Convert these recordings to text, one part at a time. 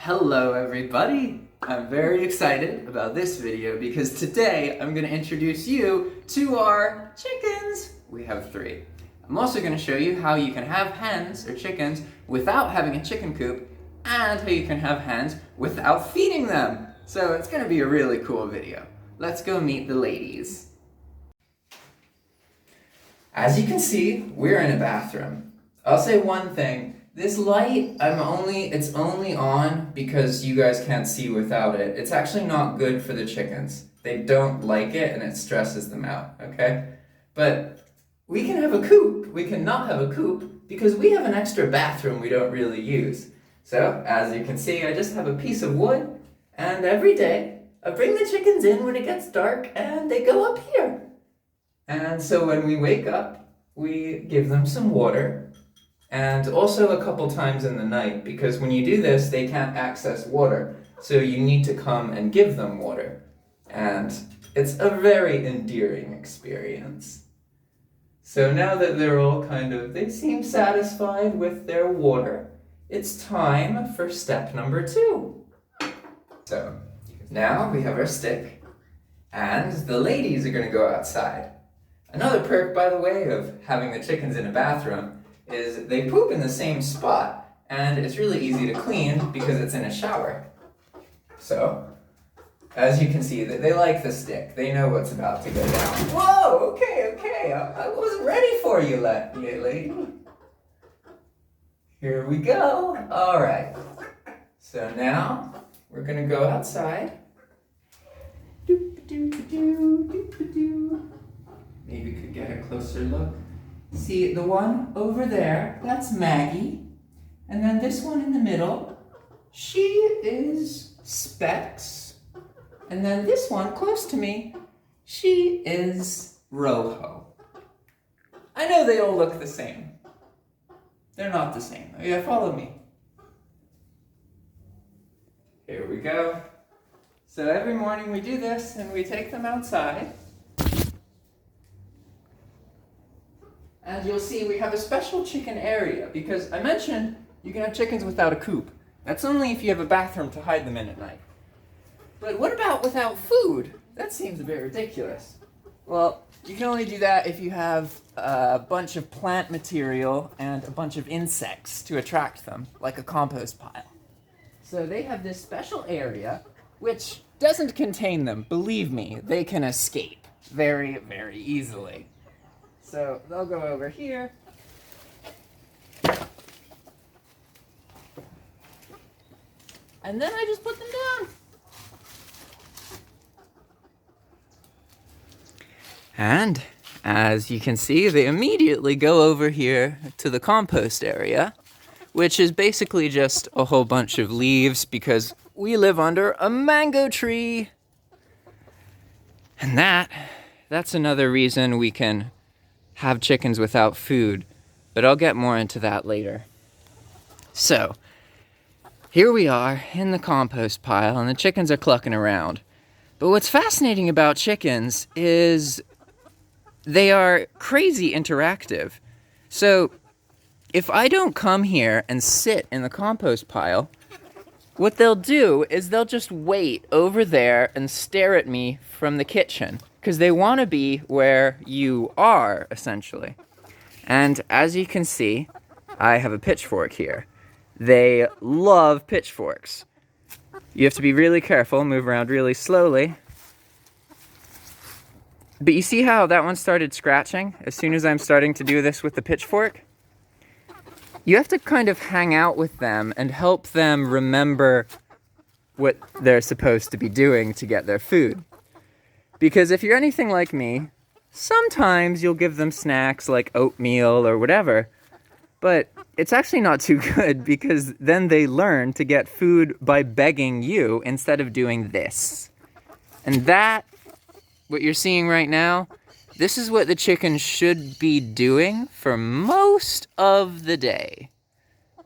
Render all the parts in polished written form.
Hello everybody! I'm very excited about this video because today I'm going to introduce you to our chickens. We have 3. I'm also going to show you how you can have hens or chickens without having a chicken coop and how you can have hens without feeding them. So it's going to be a really cool video. Let's go meet the ladies. As you can see, we're in a bathroom. I'll say one thing. This light, it's only on because you guys can't see without it. It's actually not good for the chickens. They don't like it and it stresses them out, okay? But we can have a coop. We cannot have a coop because we have an extra bathroom we don't really use. So, as you can see, I just have a piece of wood, and every day I bring the chickens in when it gets dark and they go up here. And so when we wake up, we give them some water. And also a couple times in the night, because when you do this, they can't access water. So you need to come and give them water. And it's a very endearing experience. So now that they're all they seem satisfied with their water, it's time for step number 2. So now we have our stick, and the ladies are going to go outside. Another perk, by the way, of having the chickens in a bathroom is they poop in the same spot, and it's really easy to clean because it's in a shower. So, as you can see, they like the stick. They know what's about to go down. Whoa, okay, I wasn't ready for you, lady. Here we go. All right. So now, we're gonna go outside. Maybe we could get a closer look. See, the one over there, that's Maggie. And then this one in the middle, she is Specs. And then this one close to me, she is Rojo. I know they all look the same. They're not the same. Oh yeah, follow me. Here we go. So every morning we do this and we take them outside. And you'll see we have a special chicken area because I mentioned you can have chickens without a coop. That's only if you have a bathroom to hide them in at night. But what about without food? That seems a bit ridiculous. Well, you can only do that if you have a bunch of plant material and a bunch of insects to attract them, like a compost pile. So they have this special area which doesn't contain them. Believe me, they can escape very, very easily. So they'll go over here. And then I just put them down. And as you can see, they immediately go over here to the compost area, which is basically just a whole bunch of leaves because we live under a mango tree. And that's another reason we can have chickens without food, but I'll get more into that later. So, here we are in the compost pile, and the chickens are clucking around. But what's fascinating about chickens is they are crazy interactive. So, if I don't come here and sit in the compost pile, what they'll do is they'll just wait over there and stare at me from the kitchen. Because they want to be where you are, essentially. And as you can see, I have a pitchfork here. They love pitchforks. You have to be really careful, move around really slowly. But you see how that one started scratching as soon as I'm starting to do this with the pitchfork? You have to kind of hang out with them and help them remember what they're supposed to be doing to get their food. Because if you're anything like me, sometimes you'll give them snacks like oatmeal or whatever, but it's actually not too good because then they learn to get food by begging you instead of doing this. And what you're seeing right now, this is what the chickens should be doing for most of the day.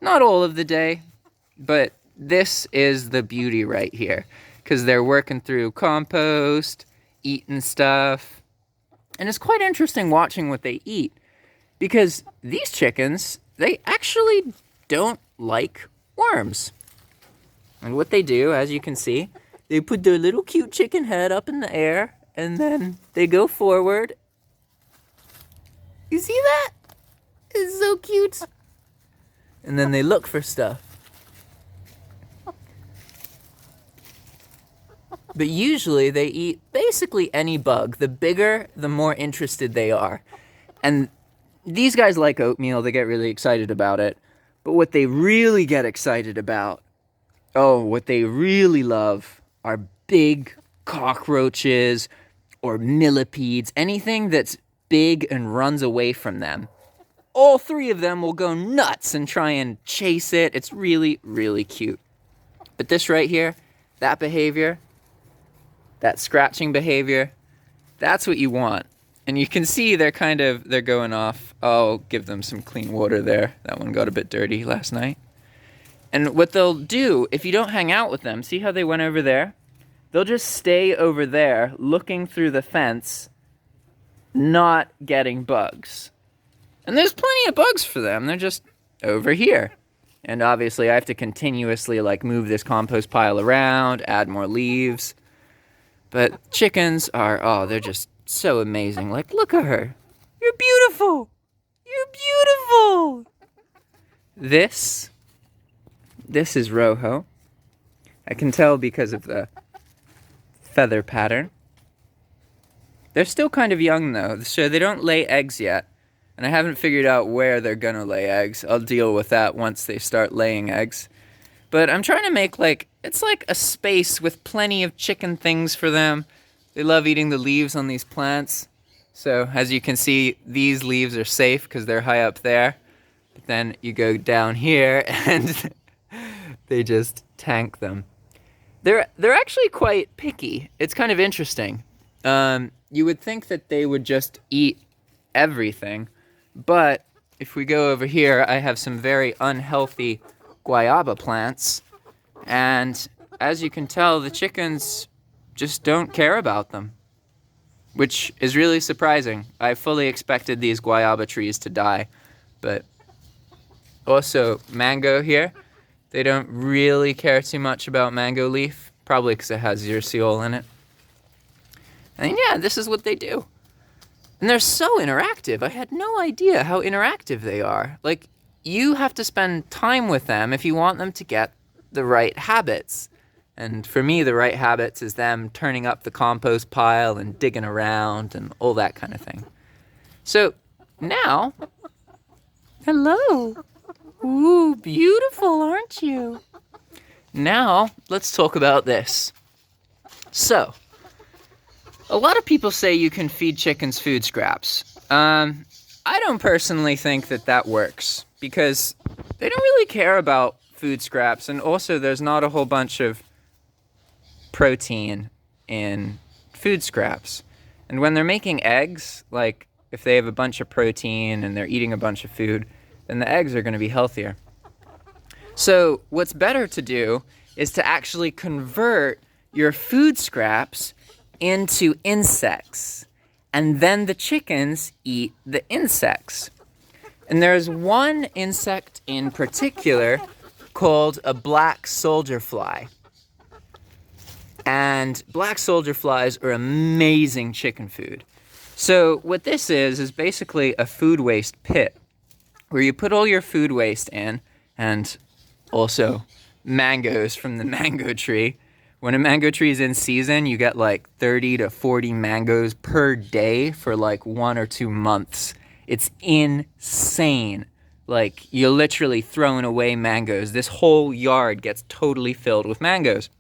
Not all of the day, but this is the beauty right here because they're working through compost, eating stuff, and it's quite interesting watching what they eat because these chickens, they actually don't like worms. And what they do, as you can see, they put their little cute chicken head up in the air, and then they go forward. You see that? It's so cute. And then they look for stuff. But usually they eat basically any bug. The bigger, the more interested they are. And these guys like oatmeal. They get really excited about it. But what they really get excited about, what they really love are big cockroaches or millipedes, anything that's big and runs away from them. All three of them will go nuts and try and chase it. It's really, really cute. But this right here, that behavior, that scratching behavior, that's what you want. And you can see they're going off. I'll give them some clean water there. That one got a bit dirty last night. And what they'll do, if you don't hang out with them, see how they went over there? They'll just stay over there looking through the fence, not getting bugs. And there's plenty of bugs for them. They're just over here. And obviously I have to continuously move this compost pile around, add more leaves. But chickens are, they're just so amazing. Look at her. You're beautiful. You're beautiful. This is Rojo. I can tell because of the feather pattern. They're still kind of young though, so they don't lay eggs yet. And I haven't figured out where they're gonna lay eggs. I'll deal with that once they start laying eggs. But I'm trying to make it's like a space with plenty of chicken things for them. They love eating the leaves on these plants. So as you can see, these leaves are safe because they're high up there. But then you go down here and they just tank them. They're actually quite picky. It's kind of interesting. You would think that they would just eat everything. But if we go over here, I have some very unhealthy guayaba plants. And as you can tell, the chickens just don't care about them, which is really surprising. I fully expected these guayaba trees to die. But also mango here, they don't really care too much about mango leaf, probably because it has urushiol in it. And yeah, this is what they do. And they're so interactive. I had no idea how interactive they are. You have to spend time with them if you want them to get the right habits. And for me, the right habits is them turning up the compost pile and digging around and all that kind of thing. So now, hello. Ooh, beautiful, aren't you? Now, let's talk about this. So, a lot of people say you can feed chickens food scraps. I don't personally think that works because they don't really care about food scraps, and also there's not a whole bunch of protein in food scraps. And when they're making eggs, if they have a bunch of protein and they're eating a bunch of food, then the eggs are going to be healthier. So what's better to do is to actually convert your food scraps into insects, and then the chickens eat the insects. And there's one insect in particular called a black soldier fly. And black soldier flies are amazing chicken food. So what this is basically a food waste pit where you put all your food waste in, and also mangoes from the mango tree. When a mango tree is in season, you get 30 to 40 mangoes per day for 1 or 2 months. It's insane. You're literally throwing away mangoes. This whole yard gets totally filled with mangoes.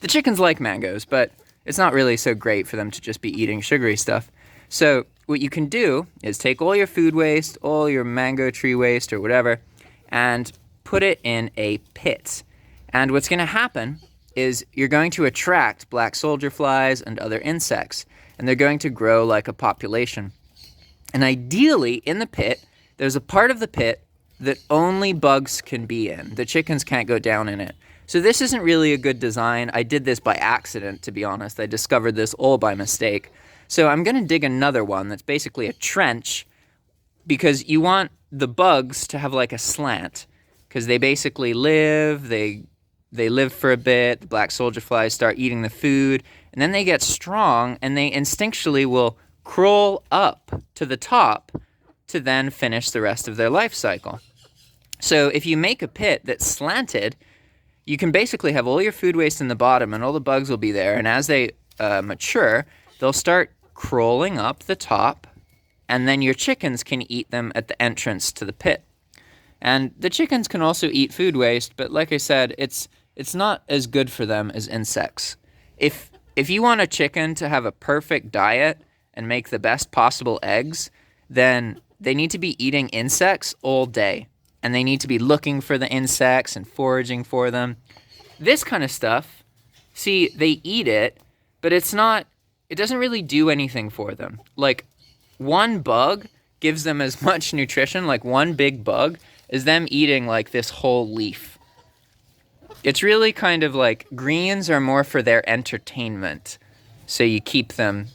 The chickens like mangoes, but it's not really so great for them to just be eating sugary stuff. So what you can do is take all your food waste, all your mango tree waste or whatever, and put it in a pit. And what's going to happen is you're going to attract black soldier flies and other insects, and they're going to grow like a population. And ideally, in the pit, there's a part of the pit that only bugs can be in. The chickens can't go down in it. So this isn't really a good design. I did this by accident, to be honest. I discovered this all by mistake. So I'm going to dig another one that's basically a trench, because you want the bugs to have a slant, because they basically live, they they live for a bit, the black soldier flies start eating the food, and then they get strong, and they instinctually will crawl up to the top to then finish the rest of their life cycle. So if you make a pit that's slanted, you can basically have all your food waste in the bottom, and all the bugs will be there, and as they mature, they'll start crawling up the top, and then your chickens can eat them at the entrance to the pit. And the chickens can also eat food waste, but like I said, it's not as good for them as insects. If you want a chicken to have a perfect diet and make the best possible eggs, then they need to be eating insects all day. And they need to be looking for the insects and foraging for them. This kind of stuff, see, they eat it, but it doesn't really do anything for them. Like, one bug gives them as much nutrition, like one big bug, as them eating like this whole leaf. It's really kind of like greens are more for their entertainment. So you keep them,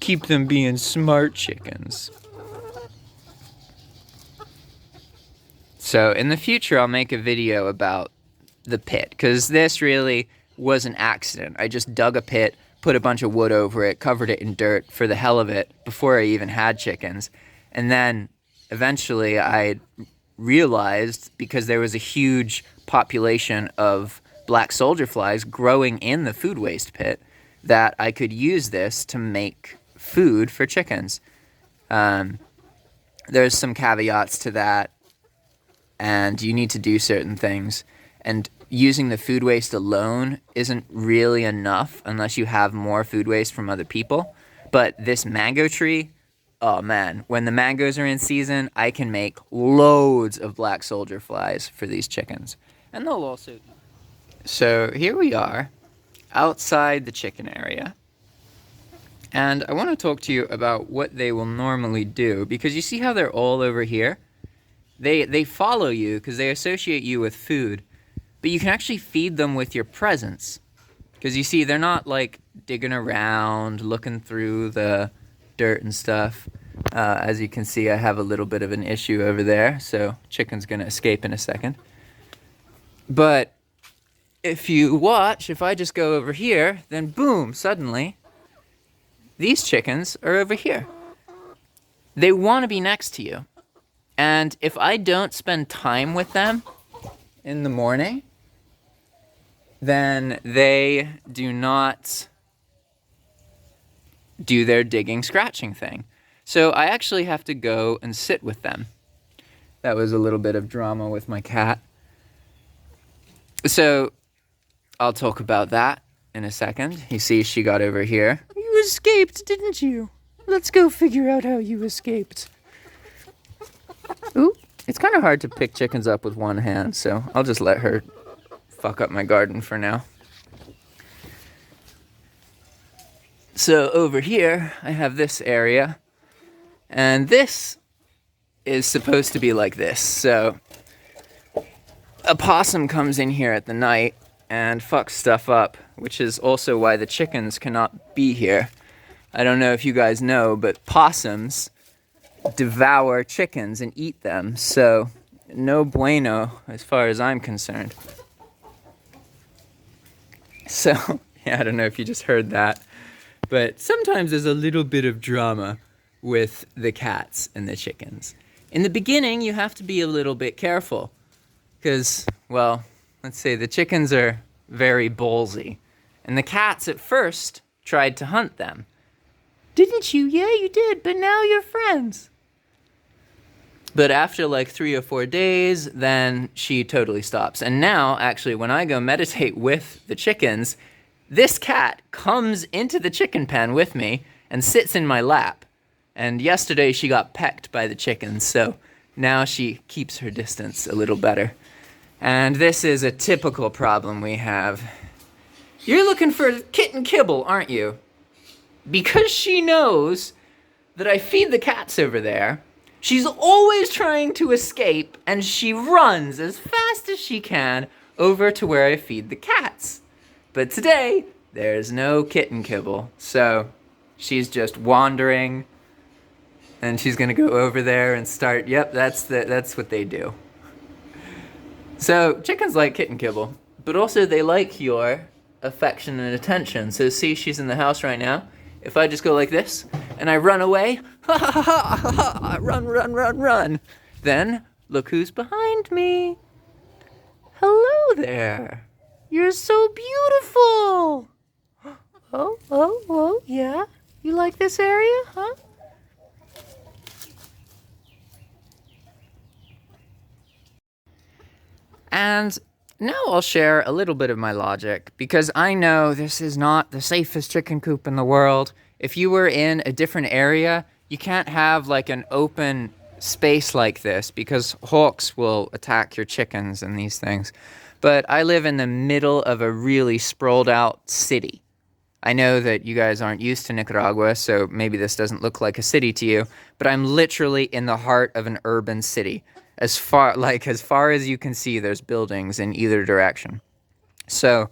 keep them being smart chickens. So in the future, I'll make a video about the pit, because this really was an accident. I just dug a pit, put a bunch of wood over it, covered it in dirt for the hell of it before I even had chickens. And then eventually I realized, because there was a huge population of black soldier flies growing in the food waste pit, that I could use this to make food for chickens. There's some caveats to that, and you need to do certain things. And using the food waste alone isn't really enough unless you have more food waste from other people. But this mango tree, oh man, when the mangoes are in season, I can make loads of black soldier flies for these chickens. And they'll also... So here we are, outside the chicken area. And I want to talk to you about what they will normally do, because you see how they're all over here? They follow you because they associate you with food, but you can actually feed them with your presence. Because you see, they're not like digging around, looking through the dirt and stuff. As you can see, I have a little bit of an issue over there, so chicken's going to escape in a second. But if you watch, if I just go over here, then boom, suddenly, these chickens are over here. They want to be next to you. And if I don't spend time with them in the morning, then they do not do their digging, scratching thing. So I actually have to go and sit with them. That was a little bit of drama with my cat. So I'll talk about that in a second. You see, she got over here. You escaped, didn't you? Let's go figure out how you escaped. Ooh, it's kind of hard to pick chickens up with one hand, so I'll just let her fuck up my garden for now. So over here, I have this area, and this is supposed to be like this. So a possum comes in here at the night and fucks stuff up, which is also why the chickens cannot be here. I don't know if you guys know, but possums devour chickens and eat them, so no bueno as far as I'm concerned. So, yeah, I don't know if you just heard that, but sometimes there's a little bit of drama with the cats and the chickens. In the beginning, you have to be a little bit careful, because, well, let's say the chickens are very ballsy, and the cats at first tried to hunt them. Didn't you? Yeah, you did, but now you're friends. But after like 3 or 4 days, then she totally stops. And now, actually, when I go meditate with the chickens, this cat comes into the chicken pen with me and sits in my lap. And yesterday she got pecked by the chickens, so now she keeps her distance a little better. And this is a typical problem we have. You're looking for kitten kibble, aren't you? Because she knows that I feed the cats over there, she's always trying to escape, and she runs as fast as she can over to where I feed the cats. But today, there's no kitten kibble, so she's just wandering, and she's gonna go over there and start, yep, that's what they do. So chickens like kitten kibble, but also they like your affection and attention. So see, she's in the house right now. If I just go like this and I run away, ha ha ha ha ha, run, run, run, run. Then look who's behind me. Hello there. You're so beautiful. Oh, yeah? You like this area, huh? And now I'll share a little bit of my logic, because I know this is not the safest chicken coop in the world. If you were in a different area, you can't have like an open space like this, because hawks will attack your chickens and these things. But I live in the middle of a really sprawled out city. I know that you guys aren't used to Nicaragua, so maybe this doesn't look like a city to you, but I'm literally in the heart of an urban city. As far as you can see, there's buildings in either direction. So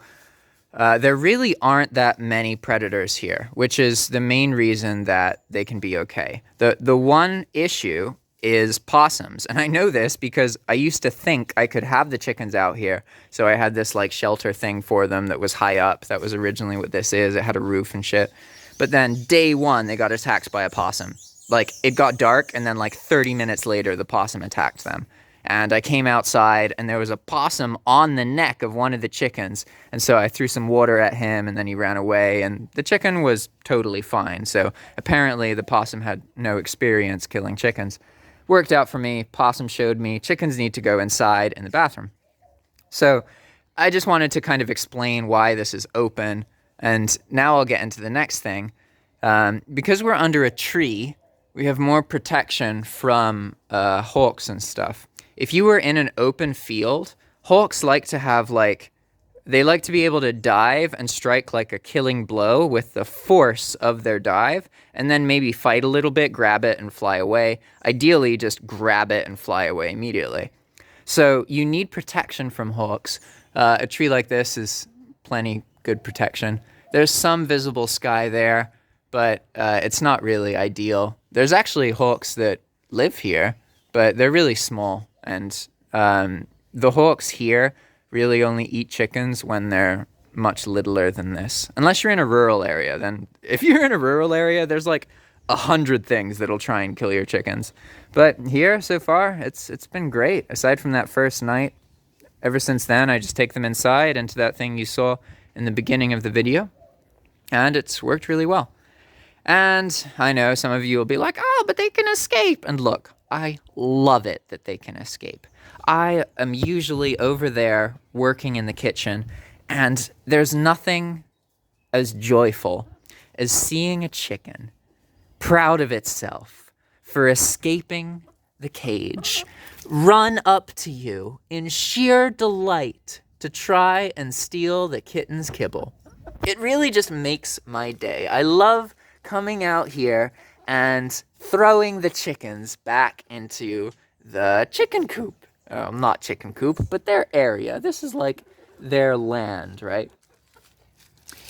there really aren't that many predators here, which is the main reason that they can be okay. The one issue is possums, and I know this because I used to think I could have the chickens out here. So I had this like shelter thing for them that was high up. That was originally what this is. It had a roof and shit. But then day one, they got attacked by a possum. Like, it got dark, and then like 30 minutes later, the possum attacked them. And I came outside, and there was a possum on the neck of one of the chickens. And so I threw some water at him, and then he ran away, and the chicken was totally fine. So apparently the possum had no experience killing chickens. Worked out for me. Possum showed me chickens need to go inside in the bathroom. So I just wanted to kind of explain why this is open. And now I'll get into the next thing. Because we're under a tree, we have more protection from hawks and stuff. If you were in an open field, hawks like to have they like to be able to dive and strike like a killing blow with the force of their dive, and then maybe fight a little bit, grab it, and fly away. Ideally, just grab it and fly away immediately. So you need protection from hawks. A tree like this is plenty good protection. There's some visible sky there, but it's not really ideal. There's actually hawks that live here, but they're really small. And the hawks here really only eat chickens when they're much littler than this. Unless you're in a rural area. Then if you're in a rural area, there's like 100 things that'll try and kill your chickens. But here, so far, it's been great. Aside from that first night, ever since then, I just take them inside into that thing you saw in the beginning of the video. And it's worked really well. And I know some of you will be like, oh, but they can escape. And look, I love it that they can escape. I am usually over there working in the kitchen, and there's nothing as joyful as seeing a chicken proud of itself for escaping the cage, run up to you in sheer delight to try and steal the kitten's kibble. It really just makes my day. I love coming out here and throwing the chickens back into the chicken coop. Not chicken coop, but their area. This is like their land, right?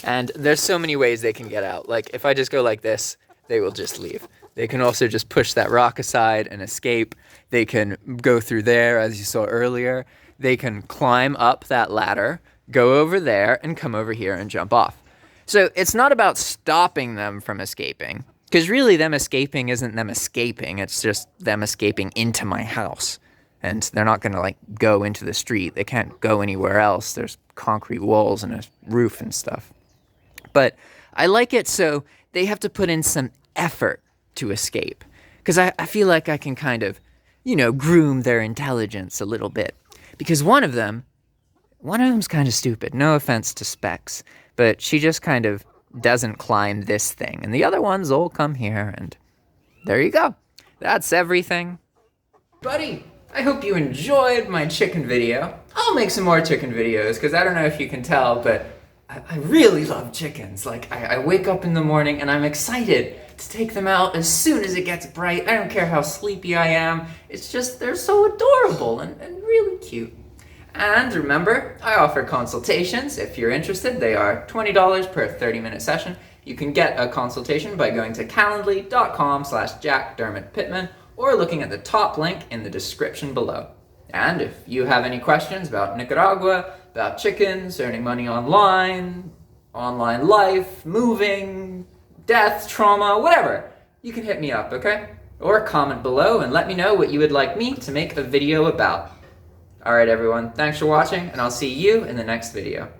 And there's so many ways they can get out. Like, if I just go like this, they will just leave. They can also just push that rock aside and escape. They can go through there, as you saw earlier. They can climb up that ladder, go over there, and come over here and jump off. So it's not about stopping them from escaping, because really them escaping isn't them escaping. It's just them escaping into my house. And they're not going to go into the street. They can't go anywhere else. There's concrete walls and a roof and stuff. But I like it so they have to put in some effort to escape. Because I feel like I can kind of, groom their intelligence a little bit. Because one of them's kind of stupid. No offense to Specs. But she just kind of doesn't climb this thing. And the other ones all come here. And there you go. That's everything. Buddy, I hope you enjoyed my chicken video. I'll make some more chicken videos, because I don't know if you can tell, but I really love chickens. I wake up in the morning and I'm excited to take them out as soon as it gets bright. I don't care how sleepy I am. It's just, they're so adorable and really cute. And remember, I offer consultations. If you're interested, they are $20 per 30-minute session. You can get a consultation by going to calendly.com/JackDermotPittman or looking at the top link in the description below. And if you have any questions about Nicaragua, about chickens, earning money online, online life, moving, death, trauma, whatever, you can hit me up, okay? Or comment below and let me know what you would like me to make a video about. Alright everyone, thanks for watching, and I'll see you in the next video.